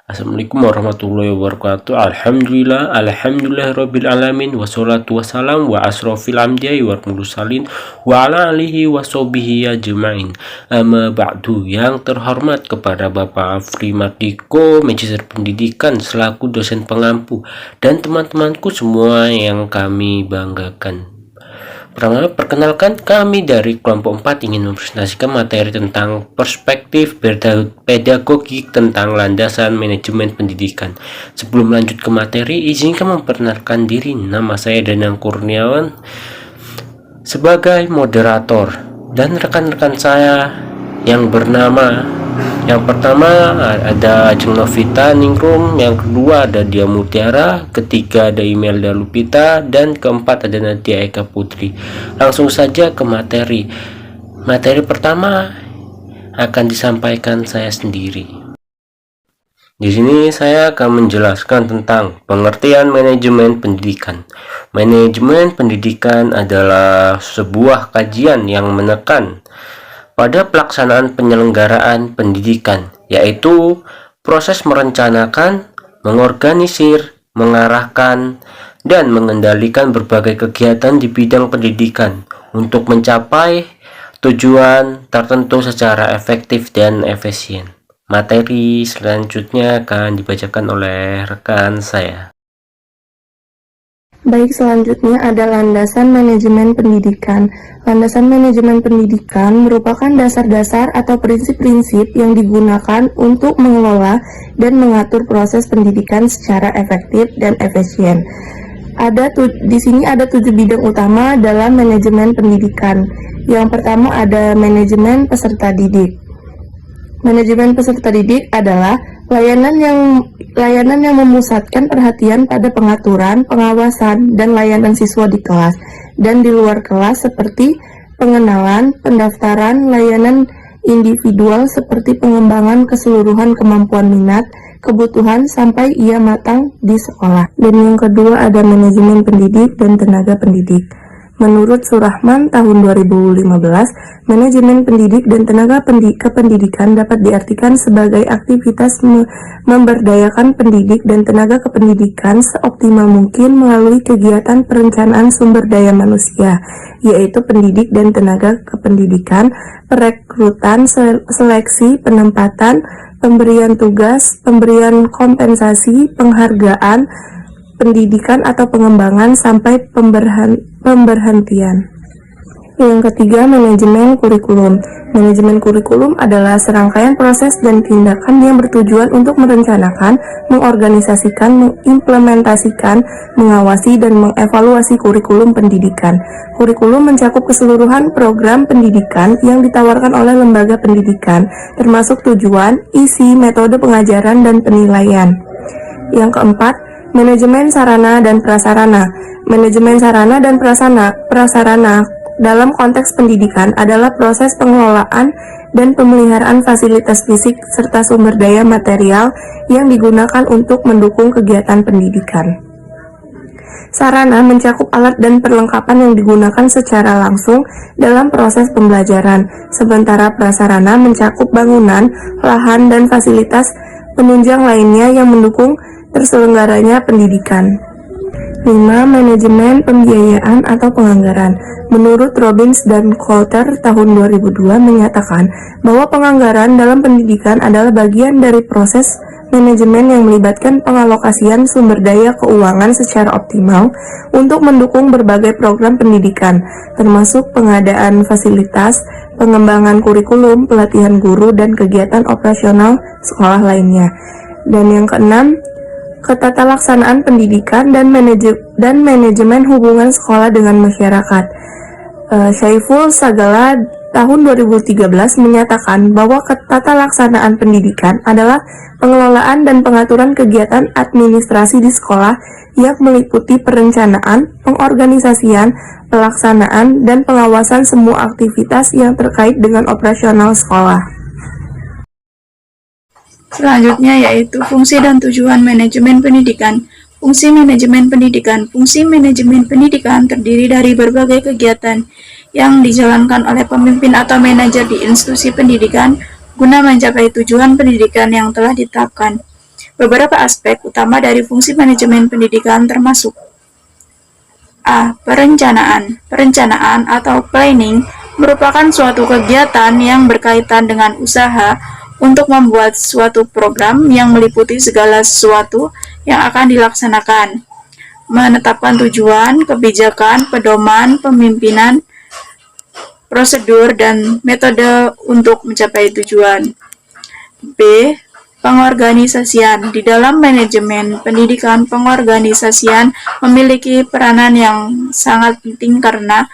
Assalamualaikum warahmatullahi wabarakatuh. Alhamdulillah alamin, wassalatu wassalam wa asrofil anbiya'i wal mursalin wa ala alihi wa sahbihi ajma'in. Amma ba'du. Yang terhormat kepada Bapak Afri Mardiko, Magister Pendidikan selaku dosen pengampu, dan teman-temanku semua yang kami banggakan. Pertama, perkenalkan, kami dari kelompok 4 ingin mempresentasikan materi tentang perspektif pedagogik tentang landasan manajemen pendidikan. Sebelum lanjut ke materi, izinkan memperkenalkan diri. Nama saya Danang Kurniawan sebagai moderator, dan rekan-rekan saya yang bernama, yang pertama ada Ajeng Novita Ningrum, yang kedua ada Dia Mutiara, ketiga ada Imelda Lupita, dan keempat ada Nadia Eka Putri. Langsung saja ke materi. Materi pertama akan disampaikan saya sendiri. Di sini saya akan menjelaskan tentang pengertian manajemen pendidikan. Manajemen pendidikan adalah sebuah kajian yang menekan pada pelaksanaan penyelenggaraan pendidikan, yaitu proses merencanakan, mengorganisir, mengarahkan, dan mengendalikan berbagai kegiatan di bidang pendidikan untuk mencapai tujuan tertentu secara efektif dan efisien. Materi selanjutnya akan dibacakan oleh rekan saya. Baik, selanjutnya ada landasan manajemen pendidikan. Landasan manajemen pendidikan merupakan dasar-dasar atau prinsip-prinsip yang digunakan untuk mengelola dan mengatur proses pendidikan secara efektif dan efisien. Di sini ada 7 bidang utama dalam manajemen pendidikan. Yang pertama ada manajemen peserta didik. Manajemen peserta didik adalah layanan yang memusatkan perhatian pada pengaturan, pengawasan, dan layanan siswa di kelas dan di luar kelas, seperti pengenalan, pendaftaran, layanan individual seperti pengembangan keseluruhan kemampuan minat, kebutuhan sampai ia matang di sekolah. Dan yang kedua ada manajemen pendidik dan tenaga pendidik. Menurut Surahman tahun 2015, manajemen pendidik dan tenaga kependidikan dapat diartikan sebagai aktivitas memberdayakan pendidik dan tenaga kependidikan seoptimal mungkin melalui kegiatan perencanaan sumber daya manusia, yaitu pendidik dan tenaga kependidikan, perekrutan, seleksi, penempatan, pemberian tugas, pemberian kompensasi, penghargaan, pendidikan atau pengembangan sampai pemberhentian. Yang ketiga, manajemen kurikulum. Manajemen kurikulum adalah serangkaian proses dan tindakan yang bertujuan untuk merencanakan, mengorganisasikan, mengimplementasikan, mengawasi, dan mengevaluasi kurikulum pendidikan. Kurikulum mencakup keseluruhan program pendidikan yang ditawarkan oleh lembaga pendidikan, termasuk tujuan, isi, metode pengajaran, dan penilaian. Yang keempat, manajemen sarana dan prasarana. Manajemen sarana dan prasarana dalam konteks pendidikan adalah proses pengelolaan dan pemeliharaan fasilitas fisik serta sumber daya material yang digunakan untuk mendukung kegiatan pendidikan. Sarana mencakup alat dan perlengkapan yang digunakan secara langsung dalam proses pembelajaran, sementara prasarana mencakup bangunan, lahan, dan fasilitas penunjang lainnya yang mendukung terselenggaranya pendidikan. 5. Manajemen pembiayaan atau penganggaran. Menurut Robbins dan Coulter tahun 2002 menyatakan bahwa penganggaran dalam pendidikan adalah bagian dari proses manajemen yang melibatkan pengalokasian sumber daya keuangan secara optimal untuk mendukung berbagai program pendidikan, termasuk pengadaan fasilitas, pengembangan kurikulum, pelatihan guru, dan kegiatan operasional sekolah lainnya. Dan yang keenam, ketatalaksanaan pendidikan dan manajemen hubungan sekolah dengan masyarakat. Syaiful Sagala tahun 2013 menyatakan bahwa ketatalaksanaan pendidikan adalah pengelolaan dan pengaturan kegiatan administrasi di sekolah yang meliputi perencanaan, pengorganisasian, pelaksanaan, dan pengawasan semua aktivitas yang terkait dengan operasional sekolah. Selanjutnya yaitu fungsi dan tujuan manajemen pendidikan. Fungsi manajemen pendidikan. Fungsi manajemen pendidikan terdiri dari berbagai kegiatan yang dijalankan oleh pemimpin atau manajer di institusi pendidikan guna mencapai tujuan pendidikan yang telah ditetapkan. Beberapa aspek utama dari fungsi manajemen pendidikan termasuk A. Perencanaan. Perencanaan atau planning merupakan suatu kegiatan yang berkaitan dengan usaha untuk membuat suatu program yang meliputi segala sesuatu yang akan dilaksanakan, menetapkan tujuan, kebijakan, pedoman, pemimpinan, prosedur, dan metode untuk mencapai tujuan. B. Pengorganisasian. Di dalam manajemen pendidikan, pengorganisasian memiliki peranan yang sangat penting karena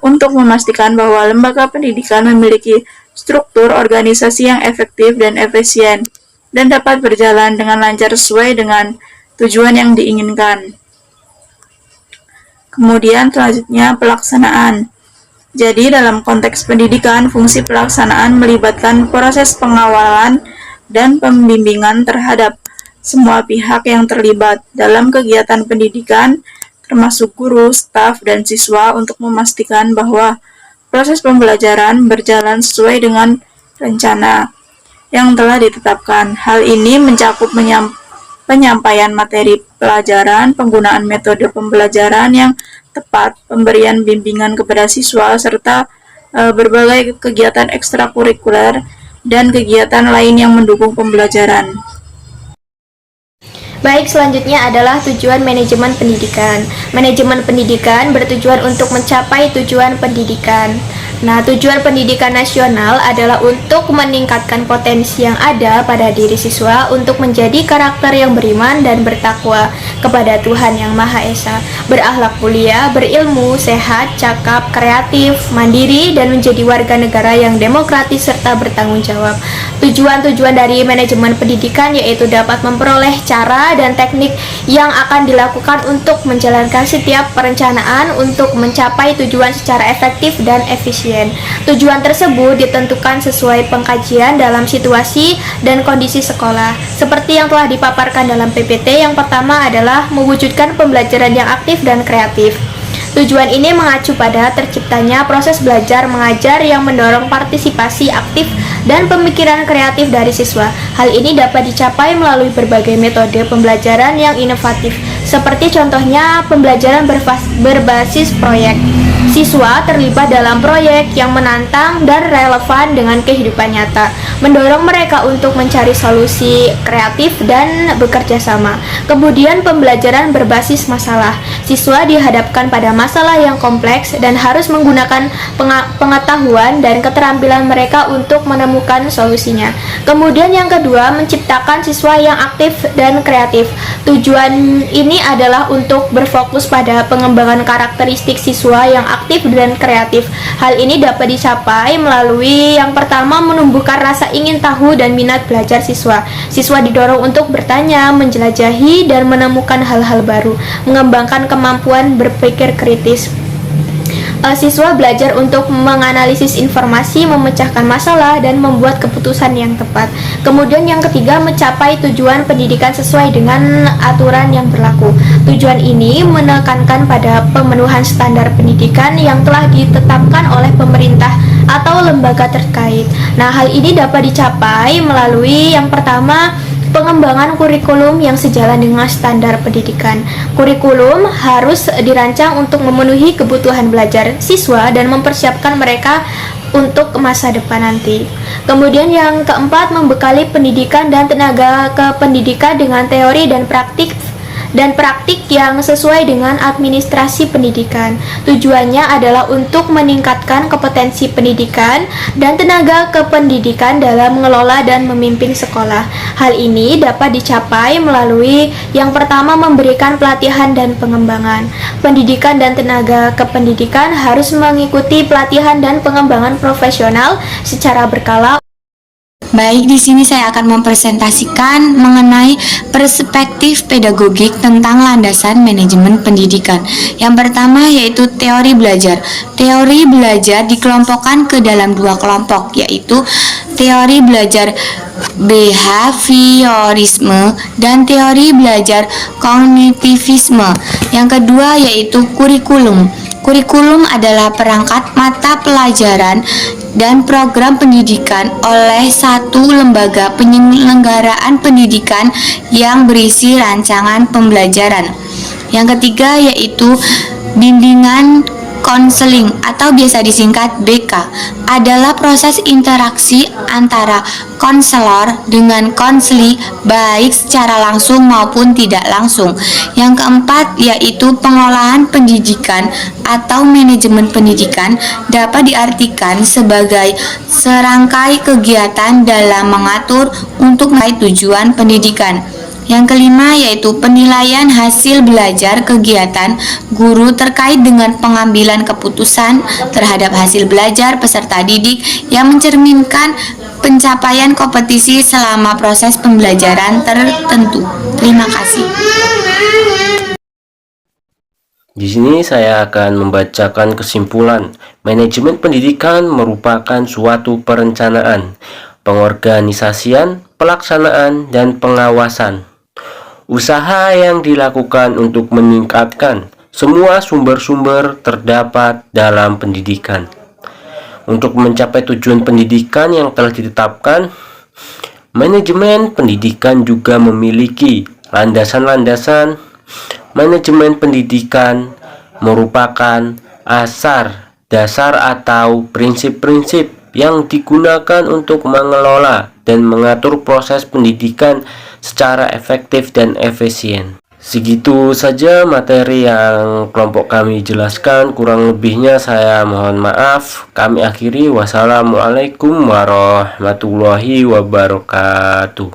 untuk memastikan bahwa lembaga pendidikan memiliki struktur organisasi yang efektif dan efisien dan dapat berjalan dengan lancar sesuai dengan tujuan yang diinginkan. Kemudian selanjutnya pelaksanaan. Jadi dalam konteks pendidikan, fungsi pelaksanaan melibatkan proses pengawalan dan pembimbingan terhadap semua pihak yang terlibat dalam kegiatan pendidikan, termasuk guru, staf, dan siswa untuk memastikan bahwa proses pembelajaran berjalan sesuai dengan rencana yang telah ditetapkan. Hal ini mencakup penyampaian materi pelajaran, penggunaan metode pembelajaran yang tepat, pemberian bimbingan kepada siswa, serta berbagai kegiatan ekstrakurikuler dan kegiatan lain yang mendukung pembelajaran. Baik, selanjutnya adalah tujuan manajemen pendidikan. Manajemen pendidikan bertujuan untuk mencapai tujuan pendidikan. Nah, tujuan pendidikan nasional adalah untuk meningkatkan potensi yang ada pada diri siswa untuk menjadi karakter yang beriman dan bertakwa kepada Tuhan Yang Maha Esa, berakhlak mulia, berilmu, sehat, cakap, kreatif, mandiri, dan menjadi warga negara yang demokratis serta bertanggung jawab. Tujuan-tujuan dari manajemen pendidikan yaitu dapat memperoleh cara dan teknik yang akan dilakukan untuk menjalankan setiap perencanaan untuk mencapai tujuan secara efektif dan efisien. Tujuan tersebut ditentukan sesuai pengkajian dalam situasi dan kondisi sekolah. Seperti yang telah dipaparkan dalam PPT, yang pertama adalah mewujudkan pembelajaran yang aktif dan kreatif. Tujuan ini mengacu pada terciptanya proses belajar mengajar yang mendorong partisipasi aktif dan pemikiran kreatif dari siswa. Hal ini dapat dicapai melalui berbagai metode pembelajaran yang inovatif, seperti contohnya pembelajaran berbasis proyek. Siswa terlibat dalam proyek yang menantang dan relevan dengan kehidupan nyata, mendorong mereka untuk mencari solusi kreatif dan bekerja sama. Kemudian pembelajaran berbasis masalah. Siswa dihadapkan pada masalah yang kompleks dan harus menggunakan pengetahuan dan keterampilan mereka untuk menemukan solusinya. Kemudian yang kedua, menciptakan siswa yang aktif dan kreatif. Tujuan ini adalah untuk berfokus pada pengembangan karakteristik siswa yang aktif dan kreatif. Hal ini dapat dicapai melalui yang pertama, menumbuhkan rasa ingin tahu dan minat belajar siswa. Siswa didorong untuk bertanya, menjelajahi, dan menemukan hal-hal baru, mengembangkan kemampuan berpikir kritis. Siswa belajar untuk menganalisis informasi, memecahkan masalah, dan membuat keputusan yang tepat. Kemudian yang ketiga, mencapai tujuan pendidikan sesuai dengan aturan yang berlaku. Tujuan ini menekankan pada pemenuhan standar pendidikan yang telah ditetapkan oleh pemerintah atau lembaga terkait. Nah, hal ini dapat dicapai melalui yang pertama, pengembangan kurikulum yang sejalan dengan standar pendidikan. Kurikulum harus dirancang untuk memenuhi kebutuhan belajar siswa dan mempersiapkan mereka untuk masa depan nanti. Kemudian yang keempat, membekali pendidikan dan tenaga kependidikan dengan teori dan praktik yang sesuai dengan administrasi pendidikan. Tujuannya adalah untuk meningkatkan kompetensi pendidikan dan tenaga kependidikan dalam mengelola dan memimpin sekolah. Hal ini dapat dicapai melalui yang pertama, memberikan pelatihan dan pengembangan. Pendidikan dan tenaga kependidikan harus mengikuti pelatihan dan pengembangan profesional secara berkala. Baik, di sini saya akan mempresentasikan mengenai perspektif pedagogik tentang landasan manajemen pendidikan. Yang pertama yaitu teori belajar. Teori belajar dikelompokkan ke dalam dua kelompok, yaitu teori belajar behaviorisme dan teori belajar kognitivisme. Yang kedua yaitu kurikulum. Kurikulum adalah perangkat mata pelajaran dan program pendidikan oleh satu lembaga penyelenggaraan pendidikan yang berisi rancangan pembelajaran. Yang ketiga yaitu bimbingan konseling atau biasa disingkat BK adalah proses interaksi antara konselor dengan konseli baik secara langsung maupun tidak langsung. Yang keempat yaitu pengolahan pendidikan atau manajemen pendidikan dapat diartikan sebagai serangkai kegiatan dalam mengatur untuk meraih tujuan pendidikan. Yang kelima yaitu penilaian hasil belajar kegiatan guru terkait dengan pengambilan keputusan terhadap hasil belajar peserta didik yang mencerminkan pencapaian kompetisi selama proses pembelajaran tertentu. Terima kasih. Di sini saya akan membacakan kesimpulan. Manajemen pendidikan merupakan suatu perencanaan, pengorganisasian, pelaksanaan, dan pengawasan. Usaha yang dilakukan untuk meningkatkan semua sumber-sumber terdapat dalam pendidikan. Untuk mencapai tujuan pendidikan yang telah ditetapkan, manajemen pendidikan juga memiliki landasan-landasan. Manajemen pendidikan merupakan asar, dasar atau prinsip-prinsip yang digunakan untuk mengelola dan mengatur proses pendidikan secara efektif dan efisien. Segitu saja materi yang kelompok kami jelaskan, kurang lebihnya saya mohon maaf. Kami akhiri, wassalamualaikum warahmatullahi wabarakatuh.